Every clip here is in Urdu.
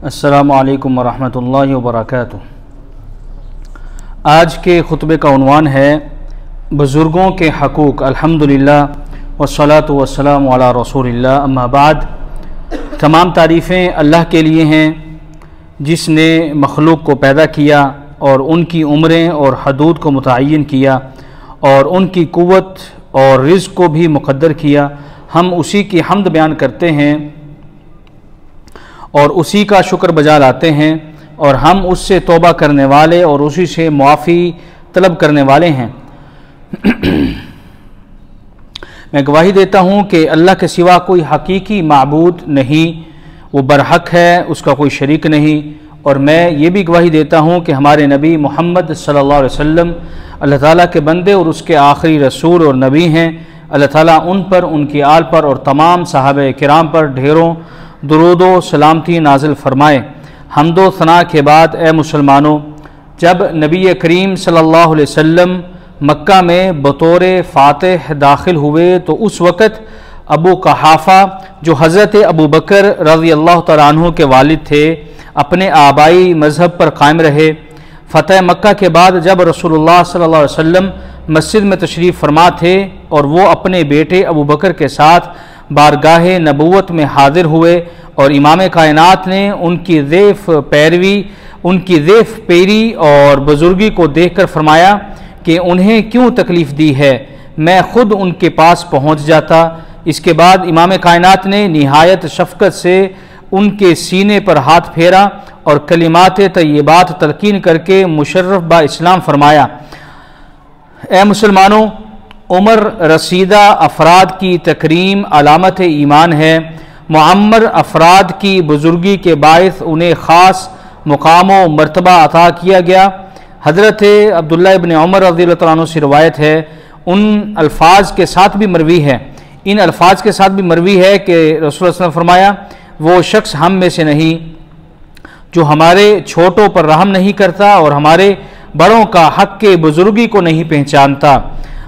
السلام علیکم ورحمۃ اللہ وبرکاتہ۔ آج کے خطبے کا عنوان ہے بزرگوں کے حقوق۔ الحمدللہ والصلاۃ والسلام علی رسول اللہ، اما بعد۔ تمام تعریفیں اللہ کے لیے ہیں جس نے مخلوق کو پیدا کیا اور ان کی عمریں اور حدود کو متعین کیا اور ان کی قوت اور رزق کو بھی مقدر کیا۔ ہم اسی کی حمد بیان کرتے ہیں اور اسی کا شکر بجا لاتے ہیں، اور ہم اس سے توبہ کرنے والے اور اسی سے معافی طلب کرنے والے ہیں۔ میں گواہی دیتا ہوں کہ اللہ کے سوا کوئی حقیقی معبود نہیں، وہ برحق ہے، اس کا کوئی شریک نہیں، اور میں یہ بھی گواہی دیتا ہوں کہ ہمارے نبی محمد صلی اللہ علیہ وسلم اللہ تعالیٰ کے بندے اور اس کے آخری رسول اور نبی ہیں۔ اللہ تعالیٰ ان پر، ان کی آل پر اور تمام صحابہ کرام پر ڈھیروں درود و سلامتی نازل فرمائے۔ حمد و ثنا کے بعد اے مسلمانوں، جب نبی کریم صلی اللہ علیہ وسلم مکہ میں بطور فاتح داخل ہوئے تو اس وقت ابو قحافہ جو حضرت ابو بکر رضی اللہ تعالیٰ عنہ کے والد تھے اپنے آبائی مذہب پر قائم رہے۔ فتح مکہ کے بعد جب رسول اللہ صلی اللہ علیہ وسلم مسجد میں تشریف فرما تھے اور وہ اپنے بیٹے ابو بکر کے ساتھ بارگاہ نبوت میں حاضر ہوئے اور امام کائنات نے ان کی ضعیف پیری اور بزرگی کو دیکھ کر فرمایا کہ انہیں کیوں تکلیف دی ہے، میں خود ان کے پاس پہنچ جاتا۔ اس کے بعد امام کائنات نے نہایت شفقت سے ان کے سینے پر ہاتھ پھیرا اور کلمات طیبات تلقین کر کے مشرف با اسلام فرمایا۔ اے مسلمانوں، عمر رسیدہ افراد کی تکریم علامت ایمان ہے۔ معمر افراد کی بزرگی کے باعث انہیں خاص مقام و مرتبہ عطا کیا گیا۔ حضرت عبداللہ ابن عمر رضی اللہ عنہ سے روایت ہے، ان الفاظ کے ساتھ بھی مروی ہے کہ رسول اللہ صلی اللہ علیہ وسلم فرمایا، وہ شخص ہم میں سے نہیں جو ہمارے چھوٹوں پر رحم نہیں کرتا اور ہمارے بڑوں کا حق کے بزرگی کو نہیں پہچانتا۔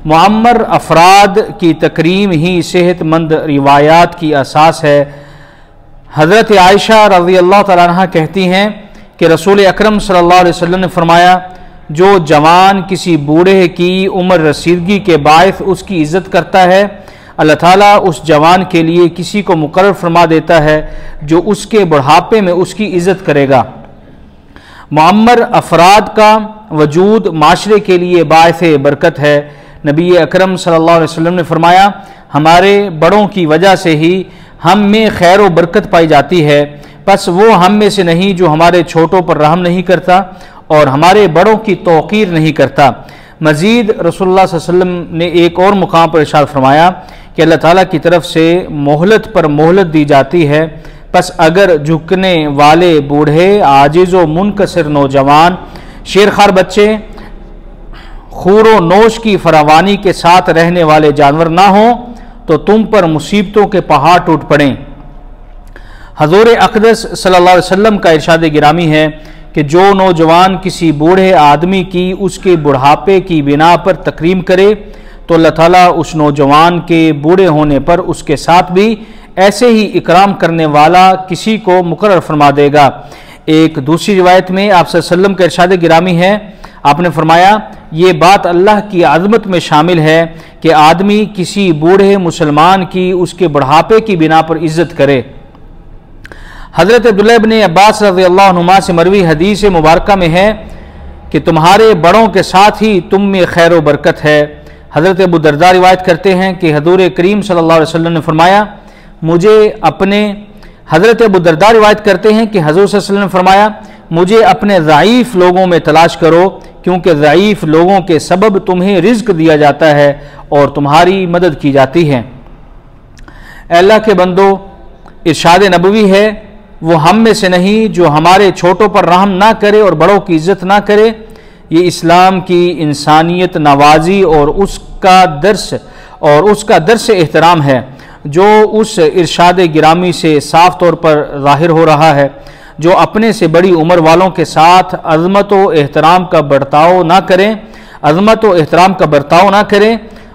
معمر افراد کی تکریم ہی صحت مند روایات کی اساس ہے۔ حضرت عائشہ رضی اللہ تعالیٰ عنہ کہتی ہیں کہ رسول اکرم صلی اللہ علیہ وسلم نے فرمایا، جو جوان کسی بوڑھے کی عمر رسیدگی کے باعث اس کی عزت کرتا ہے، اللہ تعالیٰ اس جوان کے لیے کسی کو مقرر فرما دیتا ہے جو اس کے بڑھاپے میں اس کی عزت کرے گا۔ معمر افراد کا وجود معاشرے کے لیے باعث برکت ہے۔ نبی اکرم صلی اللہ علیہ وسلم نے فرمایا، ہمارے بڑوں کی وجہ سے ہی ہم میں خیر و برکت پائی جاتی ہے، پس وہ ہم میں سے نہیں جو ہمارے چھوٹوں پر رحم نہیں کرتا اور ہمارے بڑوں کی توقیر نہیں کرتا۔ مزید رسول اللہ صلی اللہ علیہ وسلم نے ایک اور مقام پر ارشاد فرمایا کہ اللہ تعالیٰ کی طرف سے مہلت پر مہلت دی جاتی ہے، پس اگر جھکنے والے بوڑھے، عاجز و منکسر نوجوان، شیرخوار بچے، خور و نوش کی فراوانی کے ساتھ رہنے والے جانور نہ ہوں تو تم پر مصیبتوں کے پہاڑ ٹوٹ پڑیں۔ حضور اقدس صلی اللہ علیہ وسلم کا ارشاد گرامی ہے کہ جو نوجوان کسی بوڑھے آدمی کی اس کے بڑھاپے کی بنا پر تکریم کرے تو اللہ تعالیٰ اس نوجوان کے بوڑھے ہونے پر اس کے ساتھ بھی ایسے ہی اکرام کرنے والا کسی کو مقرر فرما دے گا۔ ایک دوسری روایت میں آپ صلی اللہ علیہ وسلم کا ارشاد گرامی ہے، آپ نے فرمایا، یہ بات اللہ کی عظمت میں شامل ہے کہ آدمی کسی بوڑھے مسلمان کی اس کے بڑھاپے کی بنا پر عزت کرے۔ حضرت عبداللہ ابن عباس رضی اللہ عنہما سے مروی حدیث مبارکہ میں ہے کہ تمہارے بڑوں کے ساتھ ہی تم میں خیر و برکت ہے۔ حضرت ابو درداء روایت کرتے ہیں کہ حضور کریم صلی اللہ علیہ وسلم نے فرمایا، حضرت ابو درداء روایت کرتے ہیں کہ حضور صلی اللہ علیہ وسلم نے فرمایا، مجھے اپنے ضعیف لوگوں میں تلاش کرو، کیونکہ ضعیف لوگوں کے سبب تمہیں رزق دیا جاتا ہے اور تمہاری مدد کی جاتی ہے۔ اے اللہ کے بندو، ارشاد نبوی ہے، وہ ہم میں سے نہیں جو ہمارے چھوٹوں پر رحم نہ کرے اور بڑوں کی عزت نہ کرے۔ یہ اسلام کی انسانیت نوازی اور اس کا درس احترام ہے جو اس ارشاد گرامی سے صاف طور پر ظاہر ہو رہا ہے۔ جو اپنے سے بڑی عمر والوں کے ساتھ عظمت و احترام کا برتاؤ نہ کریں،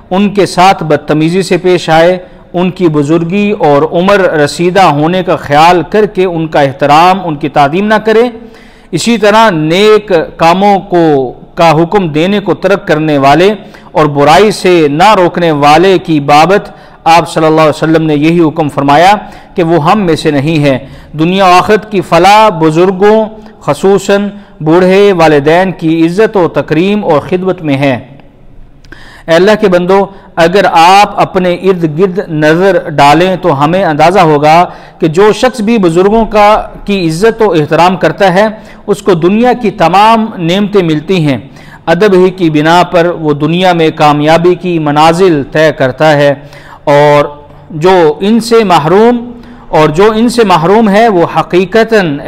ان کے ساتھ بدتمیزی سے پیش آئے، ان کی بزرگی اور عمر رسیدہ ہونے کا خیال کر کے ان کا احترام، ان کی تعظیم نہ کرے۔ اسی طرح نیک کاموں کا حکم دینے کو ترک کرنے والے اور برائی سے نہ روکنے والے کی بابت آپ صلی اللہ علیہ وسلم نے یہی حکم فرمایا کہ وہ ہم میں سے نہیں ہے۔ دنیا و آخرت کی فلاح بزرگوں خصوصاً بوڑھے والدین کی عزت و تکریم اور خدمت میں ہے۔ اے اللہ کے بندو، اگر آپ اپنے ارد گرد نظر ڈالیں تو ہمیں اندازہ ہوگا کہ جو شخص بھی بزرگوں کی عزت و احترام کرتا ہے اس کو دنیا کی تمام نعمتیں ملتی ہیں۔ ادب ہی کی بنا پر وہ دنیا میں کامیابی کی منازل طے کرتا ہے، اور جو ان سے محروم ہے وہ حقیقتاً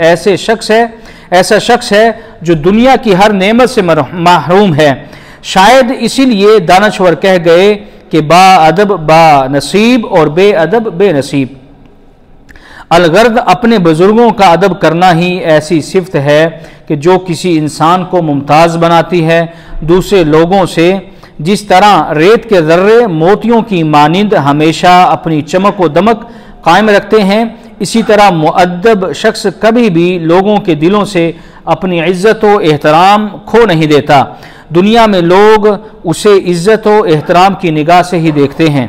ایسا شخص ہے جو دنیا کی ہر نعمت سے محروم ہے۔ شاید اسی لیے دانشور کہہ گئے کہ با ادب با نصیب اور بے ادب بے نصیب۔ الغرض اپنے بزرگوں کا ادب کرنا ہی ایسی صفت ہے کہ جو کسی انسان کو ممتاز بناتی ہے دوسرے لوگوں سے۔ جس طرح ریت کے ذرے موتیوں کی مانند ہمیشہ اپنی چمک و دمک قائم رکھتے ہیں، اسی طرح مؤدب شخص کبھی بھی لوگوں کے دلوں سے اپنی عزت و احترام کھو نہیں دیتا۔ دنیا میں لوگ اسے عزت و احترام کی نگاہ سے ہی دیکھتے ہیں۔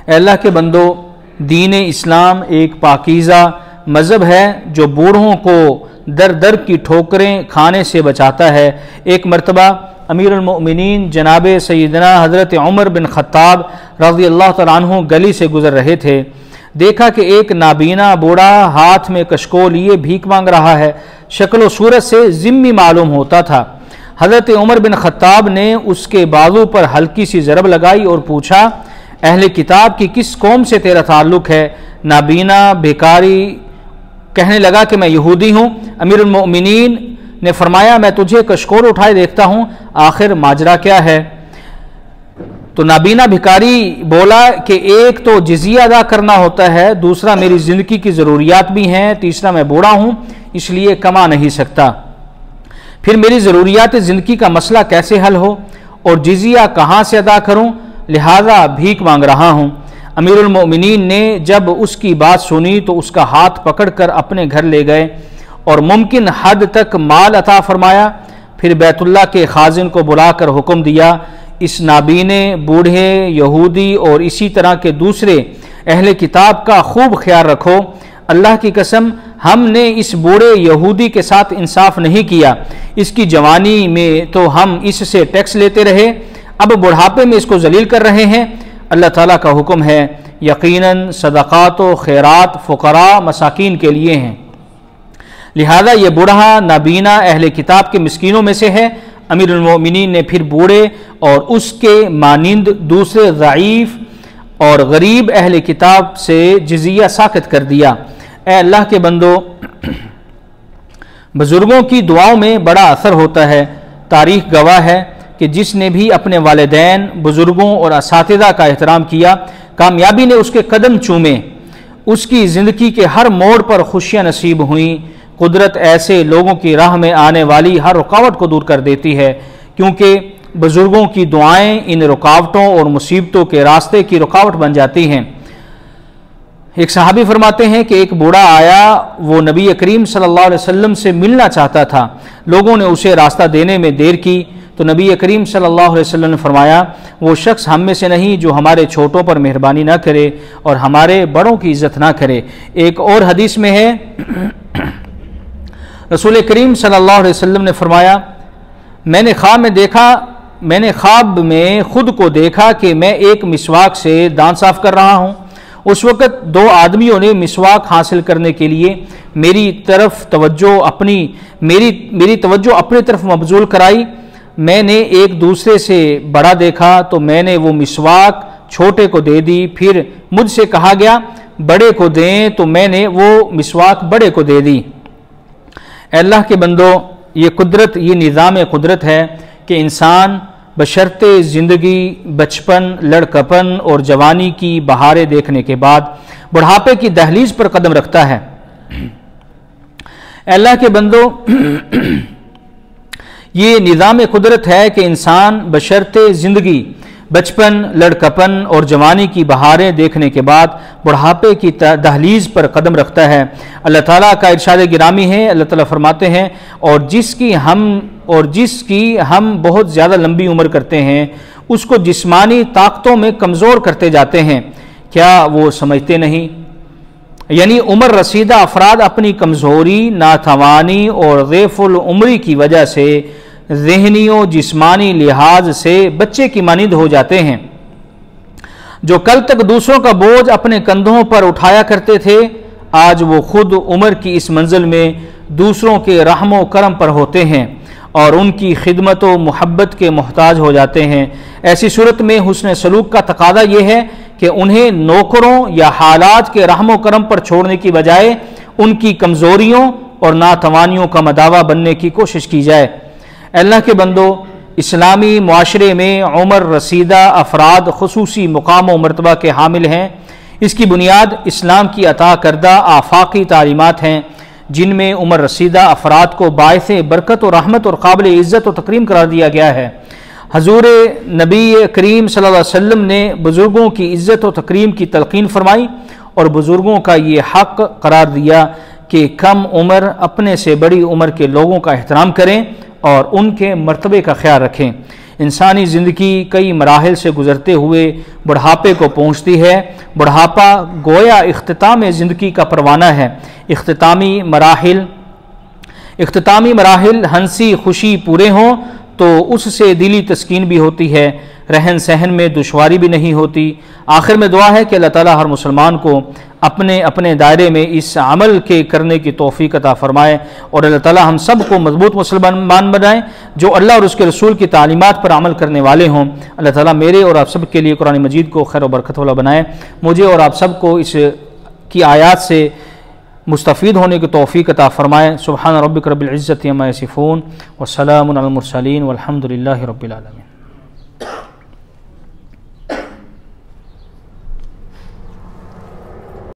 اے اللہ کے بندو، دین اسلام ایک پاکیزہ مذہب ہے جو بوڑھوں کو در در کی ٹھوکریں کھانے سے بچاتا ہے۔ ایک مرتبہ امیر المؤمنین جناب سیدنا حضرت عمر بن خطاب رضی اللہ تعالیٰ عنہ گلی سے گزر رہے تھے۔ دیکھا کہ ایک نابینا بوڑھا ہاتھ میں کشکول لیے بھیک مانگ رہا ہے۔ شکل و صورت سے ذمی معلوم ہوتا تھا۔ حضرت عمر بن خطاب نے اس کے بازو پر ہلکی سی ضرب لگائی اور پوچھا، اہل کتاب کی کس قوم سے تیرا تعلق ہے؟ نابینا بھیکاری کہنے لگا کہ میں یہودی ہوں۔ امیر المؤمنین نے فرمایا، میں تجھے کشکول اٹھائے دیکھتا ہوں، آخر ماجرا کیا ہے؟ تو نابینا بھکاری بولا کہ ایک تو جزیہ ادا کرنا ہوتا ہے، دوسرا میری زندگی کی ضروریات بھی ہیں، تیسرا میں بوڑھا ہوں اس لیے کما نہیں سکتا۔ پھر میری ضروریات زندگی کا مسئلہ کیسے حل ہو اور جزیہ کہاں سے ادا کروں؟ لہذا بھیک مانگ رہا ہوں۔ امیر المؤمنین نے جب اس کی بات سنی تو اس کا ہاتھ پکڑ کر اپنے گھر لے گئے اور ممکن حد تک مال عطا فرمایا۔ پھر بیت اللہ کے خازن کو بلا کر حکم دیا، اس نابینے بوڑھے یہودی اور اسی طرح کے دوسرے اہل کتاب کا خوب خیال رکھو۔ اللہ کی قسم ہم نے اس بوڑھے یہودی کے ساتھ انصاف نہیں کیا۔ اس کی جوانی میں تو ہم اس سے ٹیکس لیتے رہے، اب بڑھاپے میں اس کو ذلیل کر رہے ہیں۔ اللہ تعالیٰ کا حکم ہے، یقیناً صدقات و خیرات فقراء مساکین کے لیے ہیں، لہذا یہ بوڑھا نابینا اہل کتاب کے مسکینوں میں سے ہے۔ امیر المؤمنین نے پھر بوڑھے اور اس کے مانند دوسرے ضعیف اور غریب اہل کتاب سے جزیہ ساقط کر دیا۔ اے اللہ کے بندو، بزرگوں کی دعاؤں میں بڑا اثر ہوتا ہے۔ تاریخ گواہ ہے کہ جس نے بھی اپنے والدین، بزرگوں اور اساتذہ کا احترام کیا، کامیابی نے اس کے قدم چومے، اس کی زندگی کے ہر موڑ پر خوشیاں نصیب ہوئیں۔ قدرت ایسے لوگوں کی راہ میں آنے والی ہر رکاوٹ کو دور کر دیتی ہے، کیونکہ بزرگوں کی دعائیں ان رکاوٹوں اور مصیبتوں کے راستے کی رکاوٹ بن جاتی ہیں۔ ایک صحابی فرماتے ہیں کہ ایک بوڑھا آیا، وہ نبی کریم صلی اللہ علیہ وسلم سے ملنا چاہتا تھا۔ لوگوں نے اسے راستہ دینے میں دیر کی تو نبی کریم صلی اللہ علیہ وسلم نے فرمایا، وہ شخص ہم میں سے نہیں جو ہمارے چھوٹوں پر مہربانی نہ کرے اور ہمارے بڑوں کی عزت نہ کرے۔ ایک اور حدیث میں ہے، رسول کریم صلی اللہ علیہ وسلم نے فرمایا، میں نے خواب میں خود کو دیکھا کہ میں ایک مسواک سے دانت صاف کر رہا ہوں۔ اس وقت دو آدمیوں نے مسواک حاصل کرنے کے لیے میری توجہ اپنی طرف مبذول کرائی۔ میں نے ایک دوسرے سے بڑا دیکھا تو میں نے وہ مسواک چھوٹے کو دے دی، پھر مجھ سے کہا گیا بڑے کو دیں تو میں نے وہ مسواک بڑے کو دے دی۔ اے اللہ کے بندو، یہ نظام قدرت ہے کہ انسان بشرط زندگی بچپن، لڑکپن اور جوانی کی بہاریں دیکھنے کے بعد بڑھاپے کی دہلیز پر قدم رکھتا ہے۔ اے اللہ کے بندو، یہ نظام قدرت ہے کہ انسان بشرط زندگی بچپن، لڑکپن اور جوانی کی بہاریں دیکھنے کے بعد بڑھاپے کی دہلیز پر قدم رکھتا ہے۔ اللہ تعالیٰ کا ارشاد گرامی ہے، اللہ تعالیٰ فرماتے ہیں اور جس کی ہم بہت زیادہ لمبی عمر کرتے ہیں اس کو جسمانی طاقتوں میں کمزور کرتے جاتے ہیں، کیا وہ سمجھتے نہیں؟ یعنی عمر رسیدہ افراد اپنی کمزوری، ناتوانی اور ضعف العمری کی وجہ سے ذہنی و جسمانی لحاظ سے بچے کی مانند ہو جاتے ہیں۔ جو کل تک دوسروں کا بوجھ اپنے کندھوں پر اٹھایا کرتے تھے، آج وہ خود عمر کی اس منزل میں دوسروں کے رحم و کرم پر ہوتے ہیں اور ان کی خدمت و محبت کے محتاج ہو جاتے ہیں۔ ایسی صورت میں حسن سلوک کا تقاضا یہ ہے کہ انہیں نوکروں یا حالات کے رحم و کرم پر چھوڑنے کی بجائے ان کی کمزوریوں اور ناتوانیوں کا مداوا بننے کی کوشش کی جائے۔ اللہ کے بندو، اسلامی معاشرے میں عمر رسیدہ افراد خصوصی مقام و مرتبہ کے حامل ہیں۔ اس کی بنیاد اسلام کی عطا کردہ آفاقی تعلیمات ہیں، جن میں عمر رسیدہ افراد کو باعث برکت و رحمت اور قابل عزت و تکریم قرار دیا گیا ہے۔ حضور نبی کریم صلی اللہ علیہ وسلم نے بزرگوں کی عزت و تکریم کی تلقین فرمائی اور بزرگوں کا یہ حق قرار دیا کہ کم عمر اپنے سے بڑی عمر کے لوگوں کا احترام کریں اور ان کے مرتبے کا خیال رکھیں۔ انسانی زندگی کئی مراحل سے گزرتے ہوئے بڑھاپے کو پہنچتی ہے۔ بڑھاپا گویا اختتام زندگی کا پروانہ ہے۔ اختتامی مراحل ہنسی خوشی پورے ہوں تو اس سے دلی تسکین بھی ہوتی ہے، رہن سہن میں دشواری بھی نہیں ہوتی۔ آخر میں دعا ہے کہ اللہ تعالیٰ ہر مسلمان کو اپنے دائرے میں اس عمل کے کرنے کی توفیق عطا فرمائے اور اللہ تعالیٰ ہم سب کو مضبوط مسلمان بنائے جو اللہ اور اس کے رسول کی تعلیمات پر عمل کرنے والے ہوں۔ اللہ تعالیٰ میرے اور آپ سب کے لیے قرآن مجید کو خیر و برکت والا بنائے، مجھے اور آپ سب کو اس کی آیات سے مستفید ہونے کی توفیق عطا فرمائے۔ سبحان ربک رب العزت عما یصفون وسلام علی المرسلین والحمد للہ رب العالمین۔